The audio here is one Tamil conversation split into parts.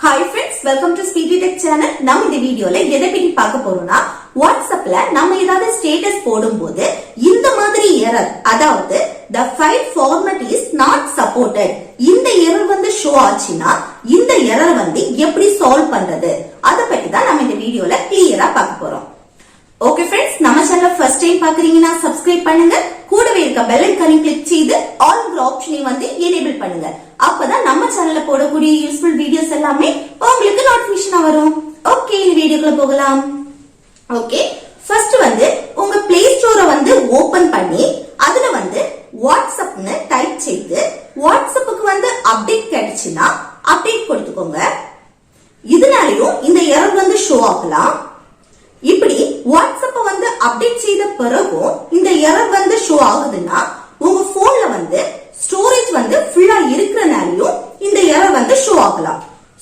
Hi friends, welcome to Speedy Tech channel. நம்ம இந்த வீடியோல எதை பத்தி பார்க்க போறோம்னா WhatsAppல நம்ம ஏதாவது ஸ்டேட்டஸ் போடும்போது இந்த மாதிரி எரர், அதாவது the file format is not supported, இந்த எரர் வந்து ஷோ ஆச்சுனா இந்த எரர் வந்து எப்படி சால்வ் பண்றது அத பத்தி தான் நம்ம இந்த வீடியோல கிளியரா பார்க்க போறோம். ஓகே फ्रेंड्स, நம்ம சேனலை ஃபர்ஸ்ட் டைம் பாக்குறீங்கன்னா சப்ஸ்கிரைப் பண்ணுங்க, கூடவே இருக்க பெல் ஐகானை கிளிக் செய்து ஆல்ங்கிற ஆப்ஷனை வந்து எனேபிள் பண்ணுங்க. அப்பதான் நம்ம சேனல்ல போடக்கூடிய யூஸ்ஃபுல் வீடியோஸ் எல்லாமே உங்களுக்கு நோட்டிபிகேஷனா வரும். ஓகே, இந்த வீடியோக்குள்ள போகலாம். ஓகே, ஃபர்ஸ்ட் வந்து உங்க பிளே ஸ்டோரை வந்து ஓபன் பண்ணி அதுல வந்து வாட்ஸ்அப்னு டைப் செய்து வாட்ஸ்அப்புக்கு வந்து அப்டேட் கிடைச்சுனா அப்டேட் கொடுத்துக்கோங்க. இதனாலயும் இந்த எரர் வந்து ஷோ ஆகலாம். இப்படி வாட்ஸ்அப் வந்து அப்டேட் செய்த பிறகும் இந்த எரர் வந்து ஷோ ஆகுதுன்னா உங்க போன்ல வந்து ஸ்டோரேஜ் வந்து ஃபுல்லா இருக்கிறனாலயும் இந்த எரர் வந்து ஷோ ஆகலாம்.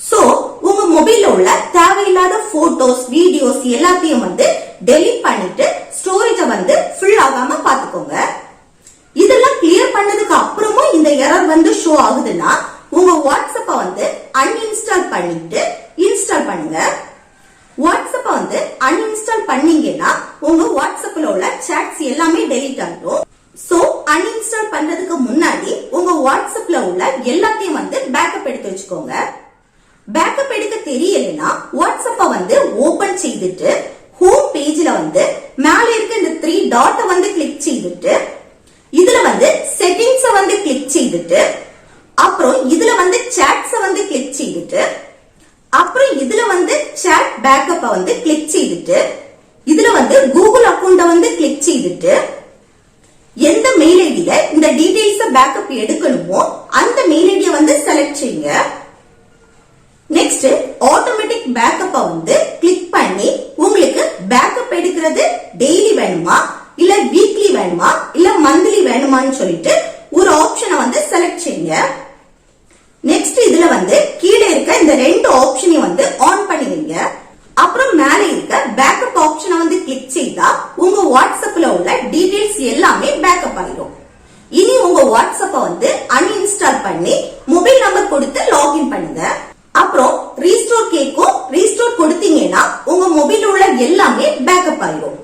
சோ உங்க மொபைல்ல உள்ள தேவையில்லாத போட்டோஸ், வீடியோஸ் எல்லாத்தையும் வந்து டெலீட் பண்ணிட்டு ஸ்டோரேஜ வந்து ஃபுல் ஆகாம பாத்துக்கோங்க. இதெல்லாம் கிளியர் பண்ணதுக்கு அப்புறமும் இந்த எரர் வந்து ஷோ ஆகுதுன்னா உங்க வாட்ஸ்அப்ப வந்து அன்இன்ஸ்டால் பண்ணிட்டு இன்ஸ்டால் பண்ணுங்க. வாட்ஸ்அப்ப வந்து அன்இன்ஸ்டால் பண்ணீங்கன்னா உங்க வாட்ஸ்அப்ல உள்ள சாட்ஸ் எல்லாமே டெலீட் ஆகும். சோ அன்இன்ஸ்டால் பண்றதுக்கு முன்னாடி உங்க வாட்ஸ்அப்ல உள்ள எல்லாத்தையும் வந்து பேக்கப் எடுத்து வச்சுக்கோங்க. பேக்கப் எடுக்க தெரியலனா வாட்ஸ்அப்ப வந்து ஓபன் செய்துட்டு ஹோம் பேஜ்ல வந்து மேல இருக்க இந்த 3 டாட் வந்து கிளிக் செய்துட்டு இதுல வந்து செட்டிங்ஸ் வந்து கிளிக் செய்துட்டு அப்புறம் இதுல வந்து சாட்ஸ் வந்து கிளிக் செய்துட்டு அப்புறம் இதுல வந்து சாட் பேக்கப் வந்து கிளிக் செய்துட்டு இதுல வந்து கூகுள் அக்கவுண்ட வந்து கிளிக் செய்துட்டு எந்த மெயில் ஐடியில இந்த டீடைல்ஸ் பேக்கப் எடுக்கணுமோ அந்த மெயில் ஐடியை வந்து செலக்ட் செய்யுங்க. நெக்ஸ்ட் ஆட்டோமேட்டிக் பேக்கப் வந்து கிளிக் பண்ணி உங்களுக்கு பேக்கப் எடுக்கிறது டெய்லி வேணுமா இல்ல வீக்லி வேணுமா இல்ல மந்த்லி வேணுமான்னு சொல்லிட்டு ஒரு ஆப்ஷனை வந்து செலக்ட் செய்யுங்க. நெக்ஸ்ட் இதுல வந்து கீழே இருக்க இந்த 2 ஆப்ஷனையும் வந்து ஆன் பண்ணிடுங்க. அப்புறம் மேல இருக்க பேக்கப் ஆப்ஷனை வந்து கிளிக் செய்தா உங்க வாட்ஸ்அப்ல உள்ள டீடைல்ஸ் எல்லாமே பேக்கப் ஆயிடும். இனி உங்க வாட்ஸ்அப்ப வந்து அன்இன்ஸ்டால் பண்ணி மொபைல் நம்பர் கொடுத்து லாகின் பண்ணுங்க. அப்புறம் ரீஸ்டோர் கேக்கும், ரீஸ்டோர் கொடுத்தீங்கன்னா உங்க மொபைல் உள்ள எல்லாமே பேக்கப் ஆயிடும்.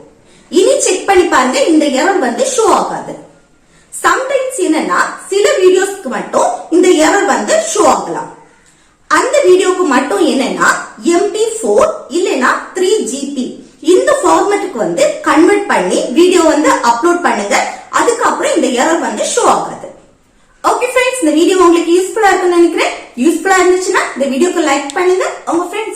இனி செக் பண்ணி பாருங்க, இந்த எரர் வந்து ஷோ ஆகாது. சம்டைம்ஸ் என்னன்னா சில வீடியோஸ்க்கு மட்டும் இந்த எரர் வந்து ஷோ ஆகலாம். அந்த வீடியோக்கு மட்டும் என்னன்னா MP4 இல்லனா 3GB இந்த ஃபார்மேட்டுக்கு வந்து கன்வெர்ட் பண்ணி வீடியோ வந்து அப்லோட் பண்ணுங்க. அதுக்கப்புறம் இந்த எரர் வந்து ஷோ ஆகாது. ஓகே फ्रेंड्स, இந்த வீடியோ உங்களுக்கு யூஸ்ஃபுல்லா இருக்கும்னு நினைக்கிறேன். யூஸ்ஃபுல்லா இருந்துச்சுன்னா இந்த வீடியோக்கு லைக் பண்ணுங்க, உங்க ஃப்ரெண்ட்ஸ்